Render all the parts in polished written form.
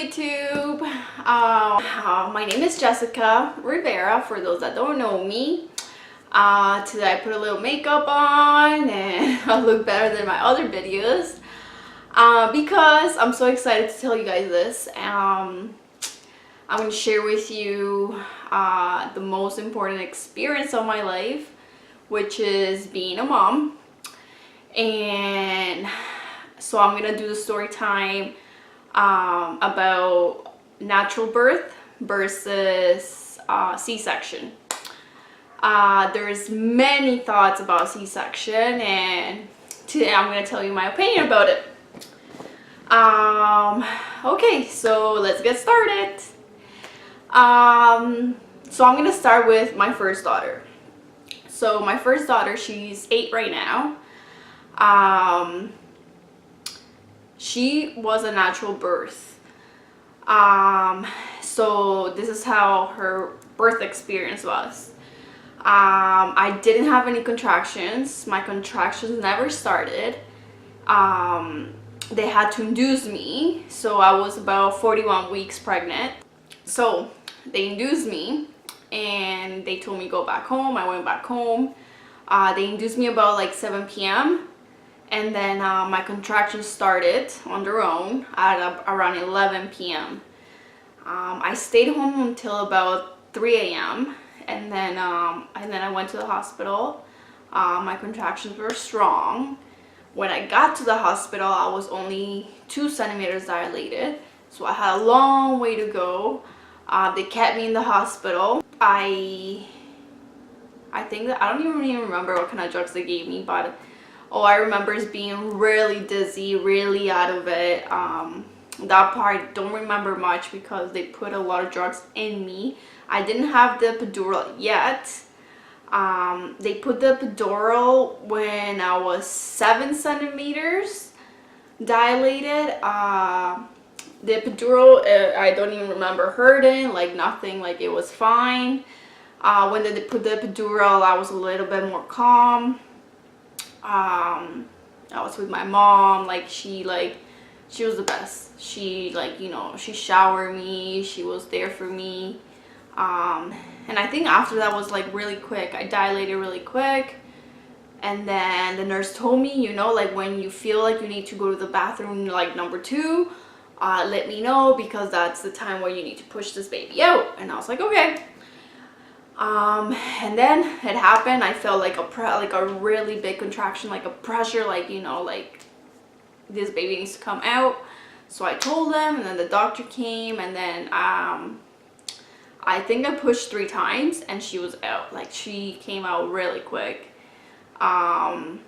YouTube. My name is Jessica Rivera, for those that don't know me. Today I put a little makeup on and I look better than my other videos because I'm so excited to tell you guys this. I'm going to share with you the most important experience of my life, which is being a mom. And so I'm going to do the story time about natural birth versus C-section. There's many thoughts about C-section, and today I'm going to tell you my opinion about it. Okay, so let's get started. So I'm going to start with my first daughter. So my first daughter, she's 8 right now. She was a natural birth. So this is how her birth experience was. I didn't have any contractions. My contractions never started. They had to induce me. So I was about 41 weeks pregnant. So they induced me and they told me go back home. I went back home. They induced me about like 7 p.m. And then my contractions started on their own at around 11 p.m. I stayed home until about 3 a.m. and then I went to the hospital. My contractions were strong. When I got to the hospital, I was only 2 centimeters dilated, so I had a long way to go. They kept me in the hospital. I think that I don't even remember what kind of drugs they gave me, but all I remember is being really dizzy, really out of it. That part I don't remember much because they put a lot of drugs in me. I didn't have the epidural yet. They put the epidural when I was 7 centimeters dilated. The epidural, I don't even remember hurting, like nothing, like it was fine. When they put the epidural, I was a little bit more calm. I was with my mom. She was the best. She she showered me. She was there for me. And I think after that was like really quick. I dilated really quick. And then the nurse told me, like when you feel like you need to go to the bathroom, like number 2, let me know because that's the time where you need to push this baby out. And I was like, okay. And then it happened. I felt like a really big contraction, like a pressure, like this baby needs to come out. So I told them, and then the doctor came, and then I think I pushed 3 times and she was out. Like she came out really quick. And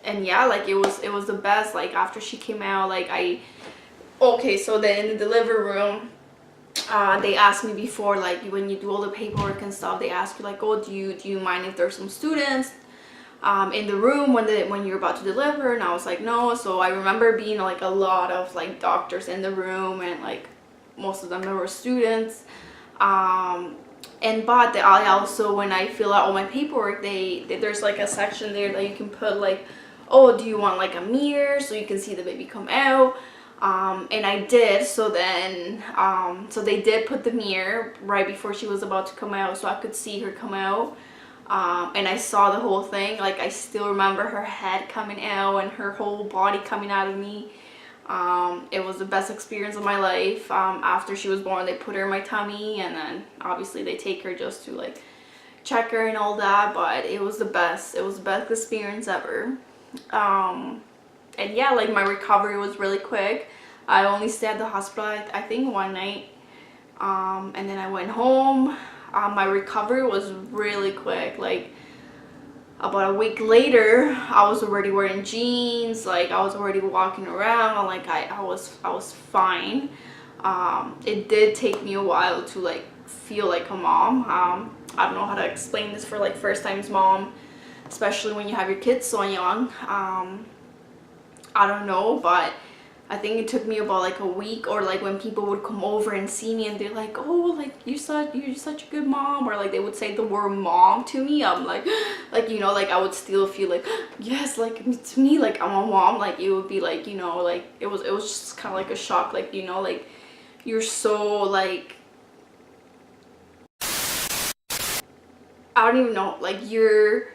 yeah, like it was the best. Like after she came out, so then in the delivery room, they asked me before, like when you do all the paperwork and stuff, they ask you like, oh, do you mind if there's some students in the room when you're about to deliver? And I was like, no. So I remember being like a lot of like doctors in the room, and like most of them there were students. But I also, when I fill out all my paperwork, there's like a section there that you can put like, oh, do you want like a mirror so you can see the baby come out? And I did. So then so they did put the mirror right before she was about to come out, so I could see her come out. And I saw the whole thing. Like I still remember her head coming out and her whole body coming out of me. It was the best experience of my life. After she was born, they put her in my tummy, and then obviously they take her just to like check her and all that, but it was the best. It was the best experience ever. And yeah, like my recovery was really quick. I only stayed at the hospital I think 1 night, and then I went home. My recovery was really quick. Like about a week later, I was already wearing jeans. Like I was already walking around. Like I was fine. It did take me a while to like feel like a mom. I don't know how to explain this for like first times mom, especially when you have your kids so young. I don't know, but I think it took me about like a week, or like when people would come over and see me and they're like, oh, like you're such a good mom, or like they would say the word mom to me, I'm like like, you know, like I would still feel like yes, like to me, like I'm a mom. Like it would be like, you know, like it was just kind of like a shock, like, you know, like you're so like, I don't even know, like you're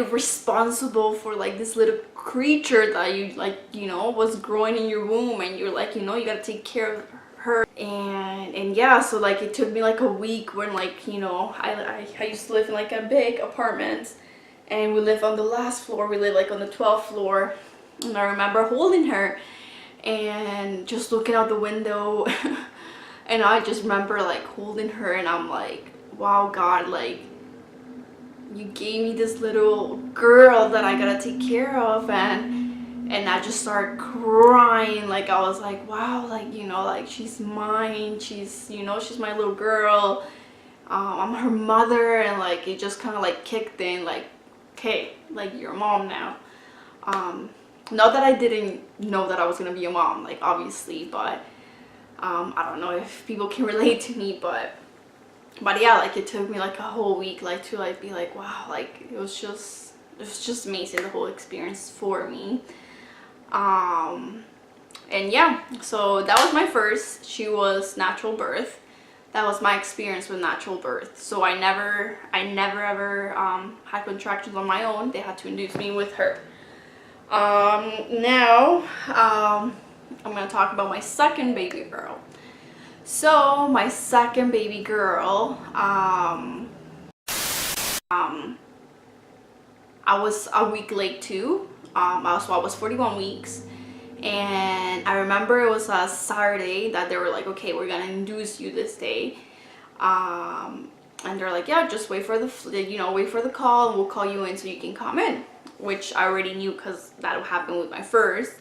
responsible for like this little creature that you, like, you know, was growing in your womb, and you're like, you know, you gotta take care of her. And yeah, so like it took me like a week when, like, you know, I used to live in like a big apartment, and we lived on the last floor. We lived like on the 12th floor, and I remember holding her and just looking out the window and I just remember like holding her, and I'm like, wow, God, like you gave me this little girl that I gotta take care of. And I just started crying. Like I was like, wow, like, you know, like she's mine, she's, you know, she's my little girl, I'm her mother. And like it just kind of like kicked in, like, okay, like you're a mom now. Not that I didn't know that I was gonna be a mom, like obviously, but I don't know if people can relate to me, but yeah, like it took me like a whole week, like to like be like, wow, like it was just amazing, the whole experience for me. And yeah, so that was my first. She was natural birth. That was my experience with natural birth. So I never ever had contractions on my own. They had to induce me with her. Now I'm gonna talk about my second baby girl. So my second baby girl, I was a week late too. So I was 41 weeks, and I remember it was a Saturday that they were like, okay, we're gonna induce you this day. And they're like, yeah, just wait for the, you know, wait for the call, and we'll call you in so you can come in, which I already knew because that would happen with my first.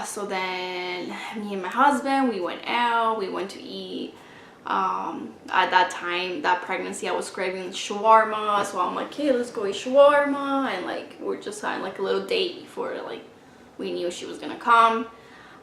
So then me and my husband, we went out, we went to eat. At that time, that pregnancy, I was craving shawarma, so I'm like, okay, let's go eat shawarma. And like we're just having like a little date before like we knew she was gonna come.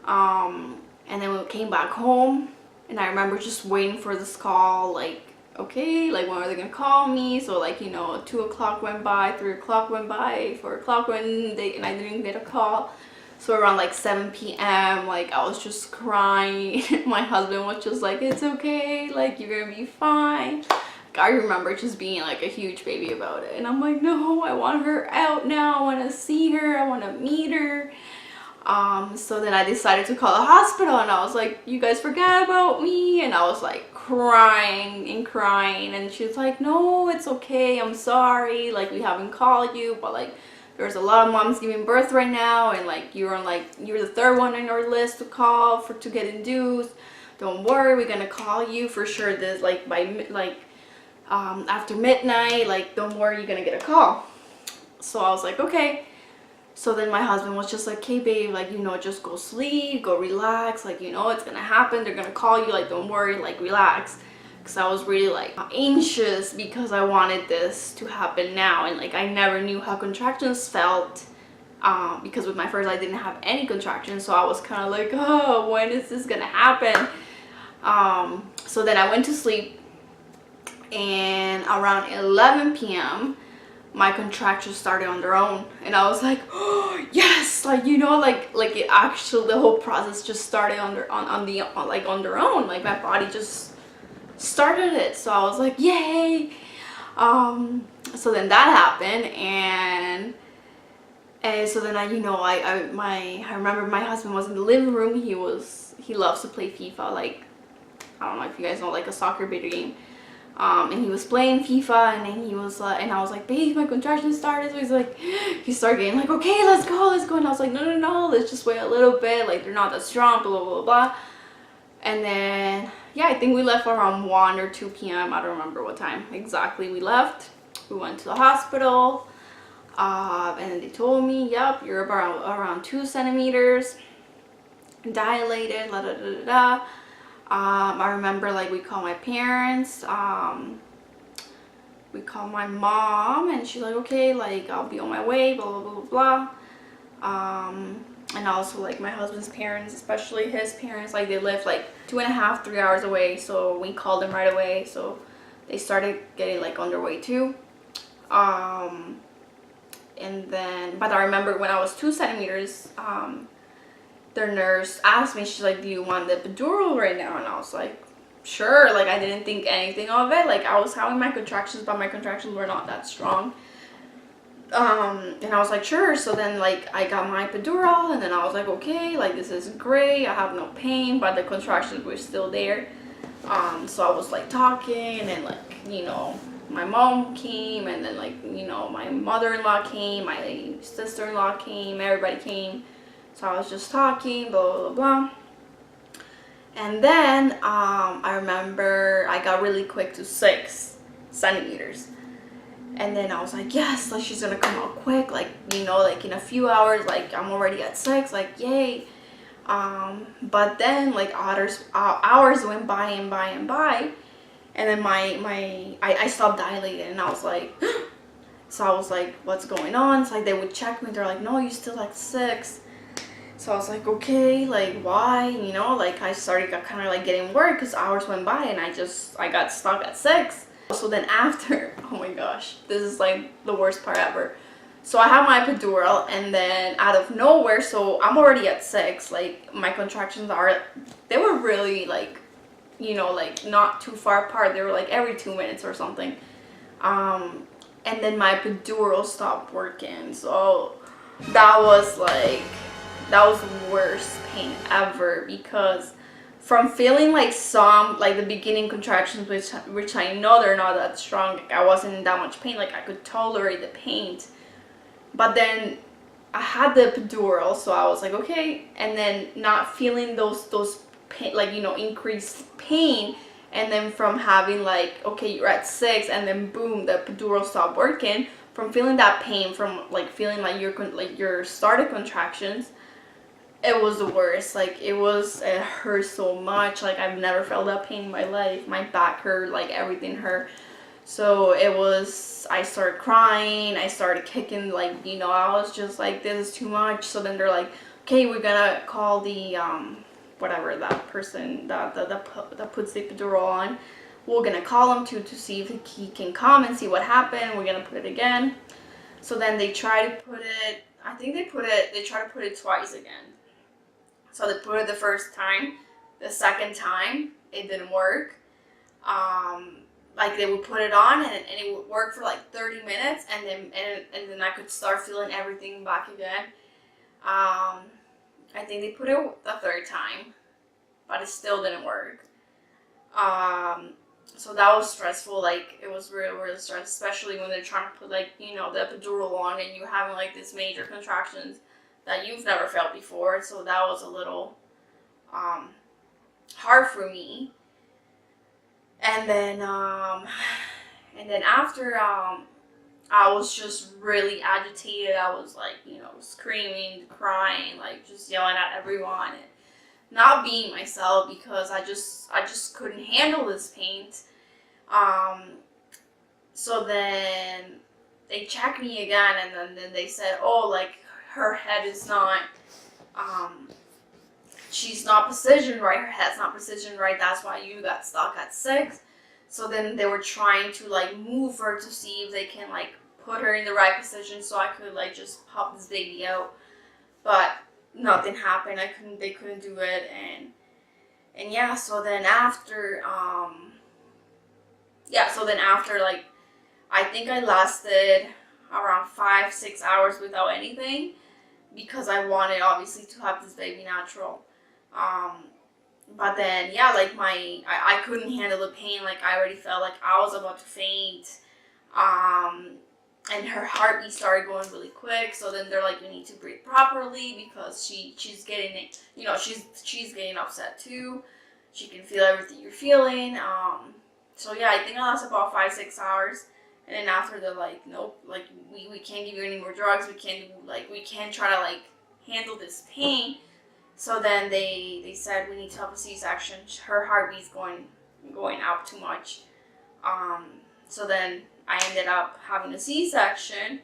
And then we came back home, and I remember just waiting for this call, like, okay, like when are they gonna call me? So like, you know, 2 o'clock went by, 3 o'clock went by, 4 o'clock went, and I didn't get a call. So around like 7 p.m, like I was just crying. My husband was just like, it's okay, like you're gonna be fine. Like, I remember just being like a huge baby about it, and I'm like, no, I want her out now, I want to see her, I want to meet her. So then I decided to call the hospital, and I was like, you guys forgot about me. And I was like crying and crying, and she was like, no, it's okay, I'm sorry, like we haven't called you, but like there's a lot of moms giving birth right now, and like you're the third one on our list to call to get induced. Don't worry, we're gonna call you for sure this like by like after midnight, like don't worry, you're gonna get a call. So I was like, okay. So then my husband was just like, hey babe, like, you know, just go sleep, go relax, like, you know, it's gonna happen, they're gonna call you, like don't worry, like relax. Because I was really like anxious because I wanted this to happen now, and like I never knew how contractions felt, because with my first I didn't have any contractions, so I was kind of like, oh, when is this gonna happen? So then I went to sleep, and around 11 p.m. my contractions started on their own, and I was like, oh yes, like, you know, like it actually, the whole process just started on their own, like my body just started it. So I was like, yay. So then that happened, and so then I, you know, I remember my husband was in the living room. He loves to play FIFA, like, I don't know if you guys know, like a soccer video game. And he was playing FIFA, and then he was and I was like, babe, my contractions started. So he's like, he started getting like, okay, let's go. And I was like, no, let's just wait a little bit, like they're not that strong, blah blah blah. And then yeah, I think we left around 1 or 2 p.m. I don't remember what time exactly we left. We went to the hospital, and then they told me, yep, you're around 2 centimeters dilated, la da da da da. I remember like we called my parents, we called my mom, and she's like, okay, like I'll be on my way, blah blah blah blah blah. And also like my husband's parents, especially his parents, like they live like 2.5, 3 hours away, so we called them right away, so they started getting like underway too. And then, but I remember when I was 2 centimeters, their nurse asked me, she's like, do you want the epidural right now? And I was like, sure. Like I didn't think anything of it. Like I was having my contractions, but my contractions were not that strong. And I was like, sure. So then like I got my epidural, and then I was like, okay, like this is great, I have no pain, but the contractions were still there. So I was like talking, and then like, you know, my mom came, and then like, you know, my mother-in-law came, my sister-in-law came, everybody came. So I was just talking, blah blah blah. And then I remember I got really quick to 6 centimeters. And then I was like, yes, like she's gonna come out quick, like, you know, like in a few hours, like I'm already at 6, like yay. But then like hours went by and by and by, and then I stopped dilating, and I was like, so I was like, what's going on? So like they would check me, they're like, no, you still like 6. So I was like, okay, like why? You know, like I started kind of like getting worried because hours went by and I got stuck at 6. So then after, oh my gosh, this is like the worst part ever. So I have my epidural, and then out of nowhere, so I'm already at 6, like my contractions they were really like, you know, like not too far apart. They were like every 2 minutes or something. And then my epidural stopped working. So that was the worst pain ever, because from feeling like the beginning contractions, which I know they're not that strong, like I wasn't in that much pain, like I could tolerate the pain. But then I had the epidural, so I was like, okay, and then not feeling those pain, like, you know, increased pain, and then from having like, okay, you're at 6, and then boom, the epidural stopped working. From feeling that pain, from like feeling like your started contractions, it was the worst. Like it hurt so much. Like I've never felt that pain in my life. My back hurt, like everything hurt. So I started crying, I started kicking, like, you know, I was just like, this is too much. So then they're like, okay, we're gonna call the whatever, that person that puts the epidural on, we're gonna call him to see if he can come and see what happened. We're gonna put it again. So then they try to put it, they try to put it twice again. So they put it the first time. The second time, it didn't work. Like they would put it on, and it would work for like 30 minutes, and then I could start feeling everything back again. I think they put it the third time, but it still didn't work. So that was stressful. Like it was really, really stressful, especially when they're trying to put, like, you know, the epidural on, and you're having like these major contractions that you've never felt before. So that was a little hard for me. And then after I was just really agitated. I was like, you know, screaming, crying, like just yelling at everyone, and not being myself, because I just couldn't handle this pain. So then they checked me again, and then they said, oh, like her head is not, she's not positioned right, her head's not positioned right, that's why you got stuck at 6. So then they were trying to like move her to see if they can like put her in the right position so I could like just pop this baby out. But nothing happened. They couldn't do it, and yeah, so then after like I think I lasted around 5-6 hours without anything, because I wanted obviously to have this baby natural. But then yeah, like I couldn't handle the pain. Like I already felt like I was about to faint. And her heartbeat started going really quick. So then they're like, you need to breathe properly, because she's getting it, you know, she's getting upset too. She can feel everything you're feeling. So yeah, I think I lasted about 5-6 hours. And then after they're like, nope, like we can't give you any more drugs. We can't try to like handle this pain. So then they said we need to have a C-section. Her heartbeat's going up too much. So then I ended up having a C-section.